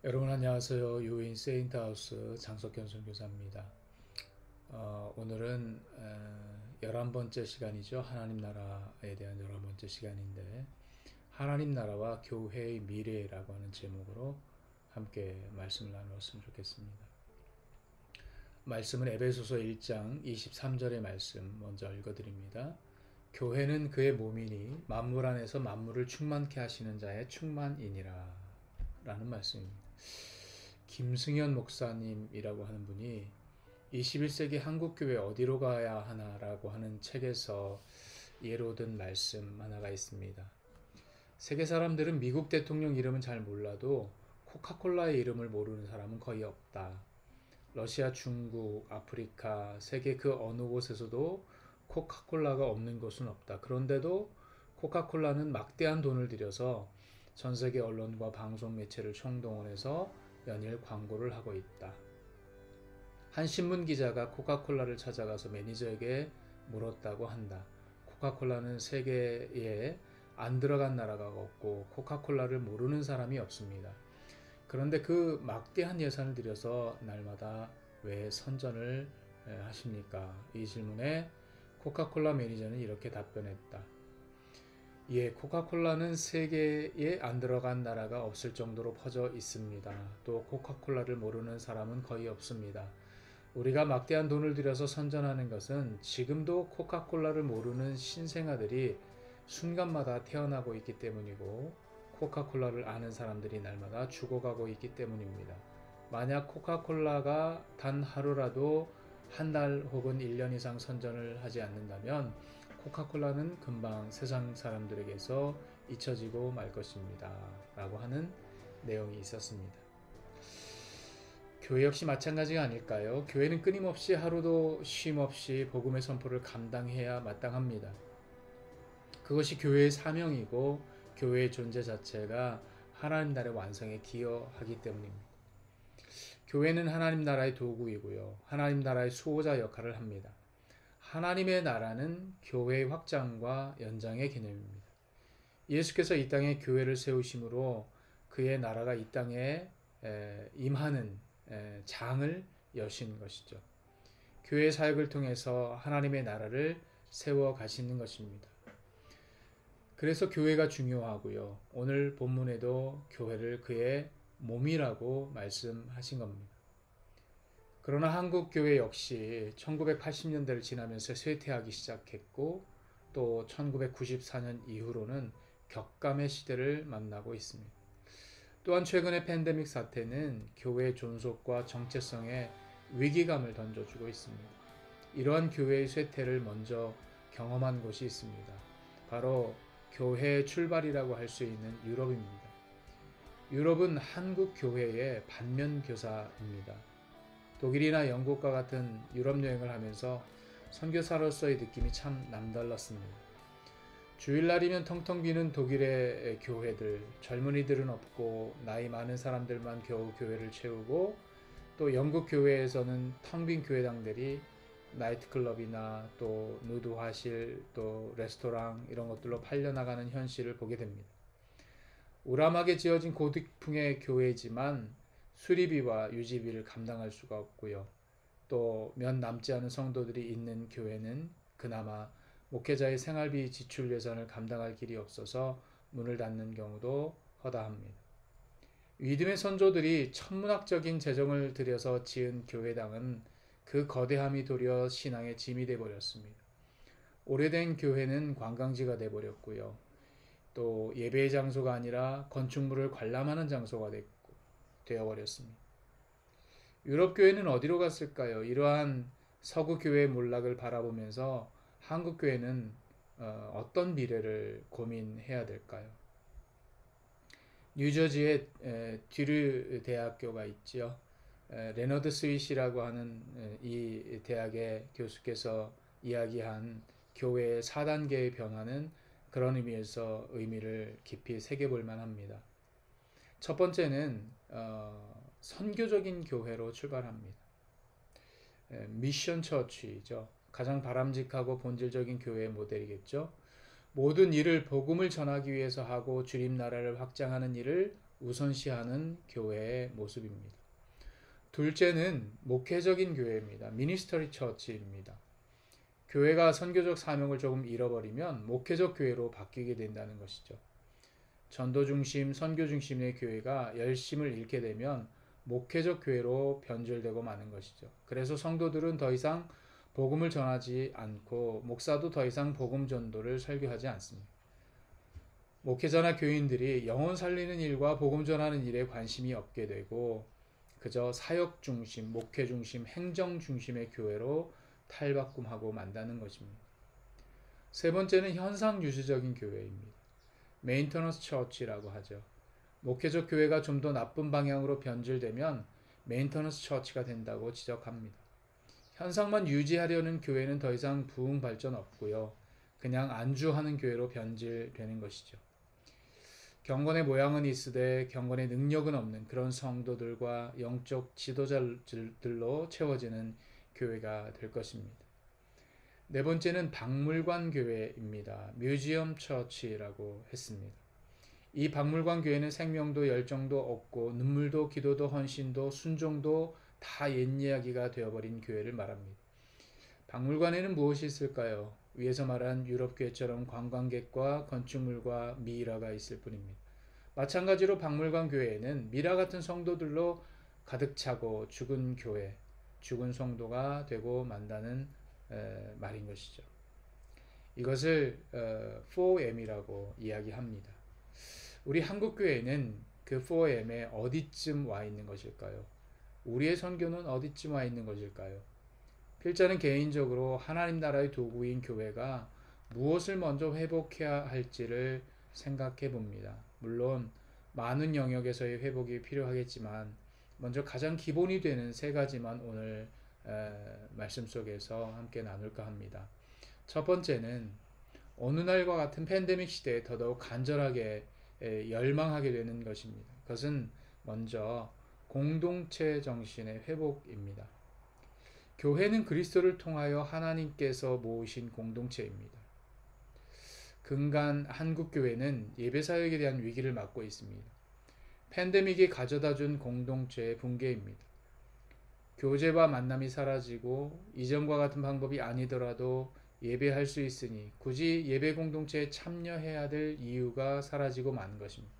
여러분 안녕하세요. 유인 세인트하우스 장석현 선교사입니다. 오늘은 11번째 시간이죠. 하나님 나라에 대한 11번째 시간인데 하나님 나라와 교회의 미래라고 하는 제목으로 함께 말씀을 나누었으면 좋겠습니다. 말씀은 에베소서 1장 23절의 말씀 먼저 읽어드립니다. 교회는 그의 몸이니 만물 안에서 만물을 충만케 하시는 자의 충만이니라 라는 말씀입니다. 김승현 목사님이라고 하는 분이 21세기 한국교회 어디로 가야 하나라고 하는 책에서 예로 든 말씀 하나가 있습니다. 세계 사람들은 미국 대통령 이름은 잘 몰라도 코카콜라의 이름을 모르는 사람은 거의 없다. 러시아, 중국, 아프리카, 세계 그 어느 곳에서도 코카콜라가 없는 곳은 없다. 그런데도 코카콜라는 막대한 돈을 들여서 전 세계 언론과 방송 매체를 총동원해서 연일 광고를 하고 있다. 한 신문 기자가 코카콜라를 찾아가서 매니저에게 물었다고 한다. 코카콜라는 세계에 안 들어간 나라가 없고 코카콜라를 모르는 사람이 없습니다. 그런데 그 막대한 예산을 들여서 날마다 왜 선전을 하십니까? 이 질문에 코카콜라 매니저는 이렇게 답변했다. 예, 코카콜라는 세계에 안 들어간 나라가 없을 정도로 퍼져 있습니다. 또 코카콜라를 모르는 사람은 거의 없습니다. 우리가 막대한 돈을 들여서 선전하는 것은 지금도 코카콜라를 모르는 신생아들이 순간마다 태어나고 있기 때문이고 코카콜라를 아는 사람들이 날마다 죽어가고 있기 때문입니다. 만약 코카콜라가 단 하루라도 한 달 혹은 1년 이상 선전을 하지 않는다면 코카콜라는 금방 세상 사람들에게서 잊혀지고 말 것입니다. 라고 하는 내용이 있었습니다. 교회 역시 마찬가지가 아닐까요? 교회는 끊임없이 하루도 쉼 없이 복음의 선포를 감당해야 마땅합니다. 그것이 교회의 사명이고 교회의 존재 자체가 하나님 나라의 완성에 기여하기 때문입니다. 교회는 하나님 나라의 도구이고요. 하나님 나라의 수호자 역할을 합니다. 하나님의 나라는 교회의 확장과 연장의 개념입니다. 예수께서 이 땅에 교회를 세우심으로 그의 나라가 이 땅에 임하는 장을 여신 것이죠. 교회 사역을 통해서 하나님의 나라를 세워 가시는 것입니다. 그래서 교회가 중요하고요. 오늘 본문에도 교회를 그의 몸이라고 말씀하신 겁니다. 그러나 한국 교회 역시 1980년대를 지나면서 쇠퇴하기 시작했고 또 1994년 이후로는 격감의 시대를 만나고 있습니다. 또한 최근의 팬데믹 사태는 교회의 존속과 정체성에 위기감을 던져주고 있습니다. 이러한 교회의 쇠퇴를 먼저 경험한 곳이 있습니다. 바로 교회의 출발이라고 할 수 있는 유럽입니다. 유럽은 한국 교회의 반면교사입니다. 독일이나 영국과 같은 유럽 여행을 하면서 선교사로서의 느낌이 참 남달랐습니다. 주일날이면 텅텅 비는 독일의 교회들, 젊은이들은 없고 나이 많은 사람들만 겨우 교회를 채우고 또 영국 교회에서는 텅 빈 교회당들이 나이트클럽이나 또 누드 화실, 또 레스토랑 이런 것들로 팔려나가는 현실을 보게 됩니다. 우람하게 지어진 고딕풍의 교회지만 수리비와 유지비를 감당할 수가 없고요. 또 몇 남지 않은 성도들이 있는 교회는 그나마 목회자의 생활비 지출 예산을 감당할 길이 없어서 문을 닫는 경우도 허다합니다. 믿음의 선조들이 천문학적인 재정을 들여서 지은 교회당은 그 거대함이 도리어 신앙의 짐이 되어버렸습니다. 오래된 교회는 관광지가 되어버렸고요. 또 예배의 장소가 아니라 건축물을 관람하는 장소가 되어버렸습니다. 유럽 교회는 어디로 갔을까요? 이러한 서구 교회의 몰락을 바라보면서 한국 교회는 어떤 미래를 고민해야 될까요? 뉴저지에 듀르 대학교가 있죠. 레너드 스윗이라고 하는 이 대학의 교수께서 이야기한 교회의 4단계의 변화는 그런 의미에서 의미를 깊이 새겨볼 만합니다. 첫 번째는 선교적인 교회로 출발합니다. 미션 처치죠. 가장 바람직하고 본질적인 교회의 모델이겠죠. 모든 일을 복음을 전하기 위해서 하고 주님 나라를 확장하는 일을 우선시하는 교회의 모습입니다. 둘째는 목회적인 교회입니다. 미니스터리 처치입니다. 교회가 선교적 사명을 조금 잃어버리면 목회적 교회로 바뀌게 된다는 것이죠. 전도 중심, 선교 중심의 교회가 열심을 잃게 되면 목회적 교회로 변질되고 마는 것이죠. 그래서 성도들은 더 이상 복음을 전하지 않고 목사도 더 이상 복음 전도를 설교하지 않습니다. 목회자나 교인들이 영혼 살리는 일과 복음 전하는 일에 관심이 없게 되고 그저 사역 중심, 목회 중심, 행정 중심의 교회로 탈바꿈하고 만다는 것입니다. 세 번째는 현상 유지적인 교회입니다. 메인터넌스 처치라고 하죠. 목회적 교회가 좀 더 나쁜 방향으로 변질되면 메인터넌스 처치가 된다고 지적합니다. 현상만 유지하려는 교회는 더 이상 부흥 발전 없고요. 그냥 안주하는 교회로 변질되는 것이죠. 경건의 모양은 있으되 경건의 능력은 없는 그런 성도들과 영적 지도자들로 채워지는 교회가 될 것입니다. 네 번째는 박물관 교회입니다. 뮤지엄 처치라고 했습니다. 이 박물관 교회는 생명도 열정도 없고 눈물도 기도도 헌신도 순종도 다 옛 이야기가 되어버린 교회를 말합니다. 박물관에는 무엇이 있을까요? 위에서 말한 유럽 교회처럼 관광객과 건축물과 미라가 있을 뿐입니다. 마찬가지로 박물관 교회에는 미라 같은 성도들로 가득 차고 죽은 교회, 죽은 성도가 되고 만다는 말인 것이죠. 이것을 4M이라고 이야기합니다. 우리 한국교회는 그 4M에 어디쯤 와 있는 것일까요? 우리의 선교는 어디쯤 와 있는 것일까요? 필자는 개인적으로 하나님 나라의 도구인 교회가 무엇을 먼저 회복해야 할지를 생각해 봅니다. 물론 많은 영역에서의 회복이 필요하겠지만 먼저 가장 기본이 되는 세 가지만 오늘 말씀 속에서 함께 나눌까 합니다. 첫 번째는 어느 날과 같은 팬데믹 시대에 더더욱 간절하게 열망하게 되는 것입니다. 그것은 먼저 공동체 정신의 회복입니다. 교회는 그리스도를 통하여 하나님께서 모으신 공동체입니다. 근간 한국교회는 예배사역에 대한 위기를 맞고 있습니다. 팬데믹이 가져다준 공동체의 붕괴입니다. 교제와 만남이 사라지고 이전과 같은 방법이 아니더라도 예배할 수 있으니 굳이 예배 공동체에 참여해야 될 이유가 사라지고 만 것입니다.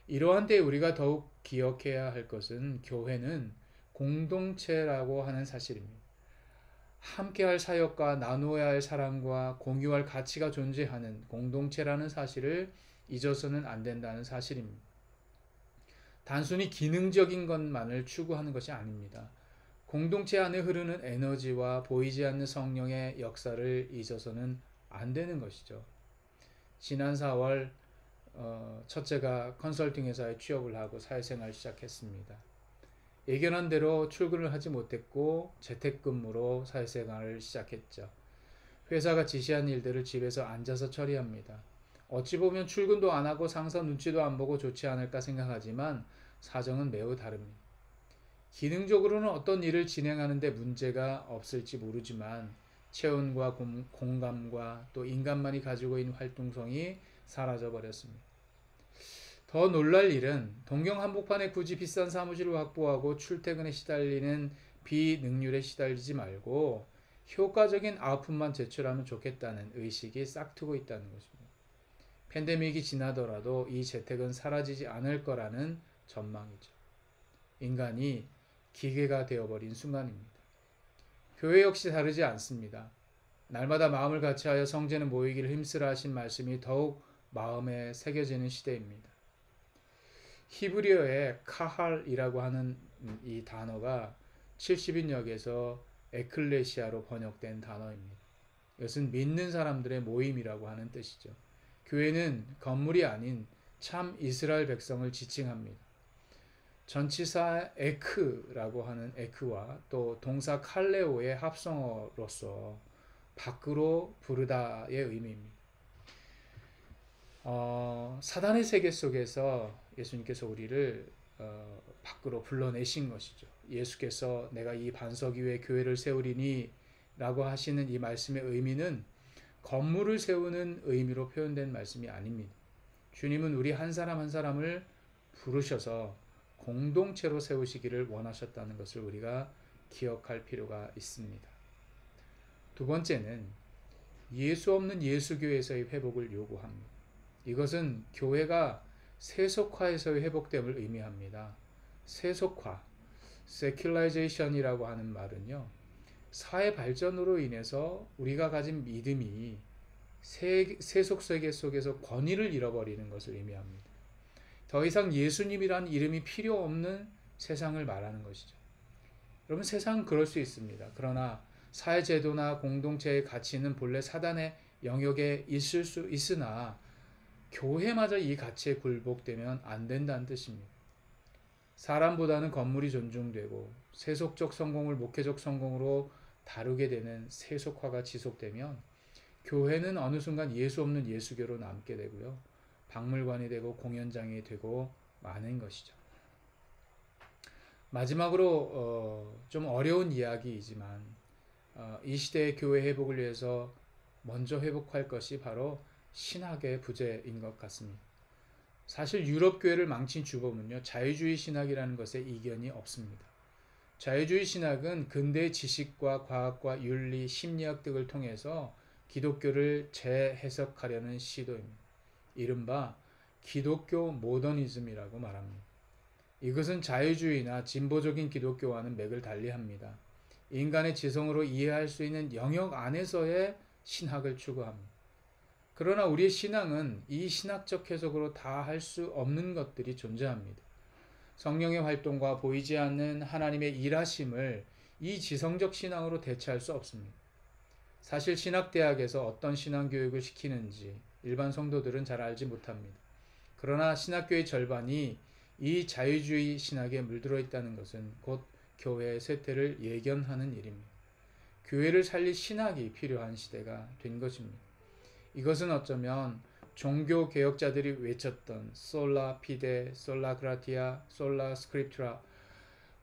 이러한 때 우리가 더욱 기억해야 할 것은 교회는 공동체라고 하는 사실입니다. 함께할 사역과 나누어야 할 사랑과 공유할 가치가 존재하는 공동체라는 사실을 잊어서는 안 된다는 사실입니다. 단순히 기능적인 것만을 추구하는 것이 아닙니다. 공동체 안에 흐르는 에너지와 보이지 않는 성령의 역사를 잊어서는 안 되는 것이죠. 지난 4월 첫째가 컨설팅 회사에 취업을 하고 사회생활을 시작했습니다. 예견한 대로 출근을 하지 못했고 재택근무로 사회생활을 시작했죠. 회사가 지시한 일들을 집에서 앉아서 처리합니다. 어찌 보면 출근도 안 하고 상사 눈치도 안 보고 좋지 않을까 생각하지만 사정은 매우 다릅니다. 기능적으로는 어떤 일을 진행하는데 문제가 없을지 모르지만 체온과 공감과 또 인간만이 가지고 있는 활동성이 사라져 버렸습니다. 더 놀랄 일은 동경 한복판에 굳이 비싼 사무실을 확보하고 출퇴근에 시달리는 비능률에 시달리지 말고 효과적인 아웃풋만 제출하면 좋겠다는 의식이 싹트고 있다는 것입니다. 팬데믹이 지나더라도 이 재택은 사라지지 않을 거라는 전망이죠. 인간이 기계가 되어버린 순간입니다. 교회 역시 다르지 않습니다. 날마다 마음을 같이하여 성제는 모이기를 힘쓰라 하신 말씀이 더욱 마음에 새겨지는 시대입니다. 히브리어의 카할이라고 하는 이 단어가 70인역에서 에클레시아로 번역된 단어입니다. 이것은 믿는 사람들의 모임이라고 하는 뜻이죠. 교회는 건물이 아닌 참 이스라엘 백성을 지칭합니다. 전치사 에크라고 하는 에크와 또 동사 칼레오의 합성어로서 밖으로 부르다의 의미입니다. 사단의 세계 속에서 예수님께서 우리를 밖으로 불러내신 것이죠. 예수께서 내가 이 반석 위에 교회를 세우리니 라고 하시는 이 말씀의 의미는 건물을 세우는 의미로 표현된 말씀이 아닙니다. 주님은 우리 한 사람 한 사람을 부르셔서 공동체로 세우시기를 원하셨다는 것을 우리가 기억할 필요가 있습니다. 두 번째는 예수 없는 예수교회에서의 회복을 요구합니다. 이것은 교회가 세속화에서의 회복됨을 의미합니다. 세속화, secularization 이라고 하는 말은요, 사회 발전으로 인해서 우리가 가진 믿음이 세속 세계 속에서 권위를 잃어버리는 것을 의미합니다. 더 이상 예수님이란 이름이 필요 없는 세상을 말하는 것이죠. 여러분, 세상은 그럴 수 있습니다. 그러나 사회제도나 공동체의 가치는 본래 사단의 영역에 있을 수 있으나 교회마저 이 가치에 굴복되면 안 된다는 뜻입니다. 사람보다는 건물이 존중되고 세속적 성공을 목회적 성공으로 다루게 되는 세속화가 지속되면 교회는 어느 순간 예수 없는 예수교로 남게 되고요. 박물관이 되고 공연장이 되고 마는 것이죠. 마지막으로 좀 어려운 이야기이지만 이 시대의 교회 회복을 위해서 먼저 회복할 것이 바로 신학의 부재인 것 같습니다. 사실 유럽 교회를 망친 주범은요, 자유주의 신학이라는 것에 이견이 없습니다. 자유주의 신학은 근대 지식과 과학과 윤리, 심리학 등을 통해서 기독교를 재해석하려는 시도입니다. 이른바 기독교 모더니즘이라고 말합니다. 이것은 자유주의나 진보적인 기독교와는 맥을 달리합니다. 인간의 지성으로 이해할 수 있는 영역 안에서의 신학을 추구합니다. 그러나 우리의 신앙은 이 신학적 해석으로 다 할 수 없는 것들이 존재합니다. 성령의 활동과 보이지 않는 하나님의 일하심을 이 지성적 신앙으로 대체할 수 없습니다. 사실 신학대학에서 어떤 신앙교육을 시키는지 일반 성도들은 잘 알지 못합니다. 그러나 신학교의 절반이 이 자유주의 신학에 물들어 있다는 것은 곧 교회의 쇠퇴를 예견하는 일입니다. 교회를 살릴 신학이 필요한 시대가 된 것입니다. 이것은 어쩌면 종교 개혁자들이 외쳤던 솔라 피데, 솔라 그라티아, 솔라 스크립투라,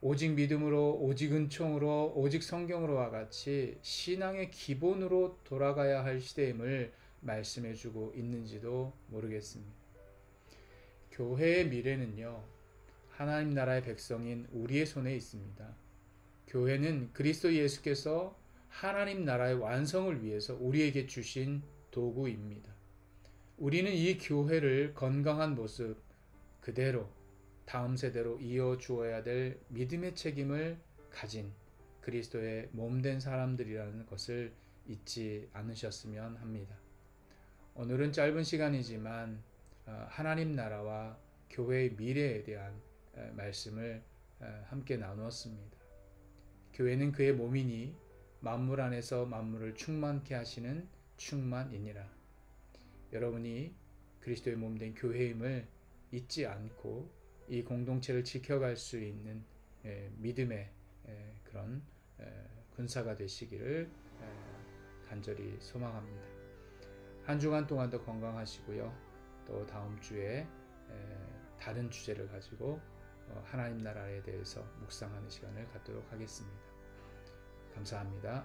오직 믿음으로, 오직 은총으로, 오직 성경으로와 같이 신앙의 기본으로 돌아가야 할 시대임을 말씀해주고 있는지도 모르겠습니다. 교회의 미래는요, 하나님 나라의 백성인 우리의 손에 있습니다. 교회는 그리스도 예수께서 하나님 나라의 완성을 위해서 우리에게 주신 도구입니다. 우리는 이 교회를 건강한 모습 그대로 다음 세대로 이어주어야 될 믿음의 책임을 가진 그리스도의 몸된 사람들이라는 것을 잊지 않으셨으면 합니다. 오늘은 짧은 시간이지만 하나님 나라와 교회의 미래에 대한 말씀을 함께 나누었습니다. 교회는 그의 몸이니 만물 안에서 만물을 충만케 하시는 충만이니라. 여러분이 그리스도의 몸된 교회임을 잊지 않고 이 공동체를 지켜갈 수 있는 믿음의 그런 군사가 되시기를 간절히 소망합니다. 한 주간 동안도 건강하시고요. 또 다음 주에 다른 주제를 가지고 하나님 나라에 대해서 묵상하는 시간을 갖도록 하겠습니다. 감사합니다.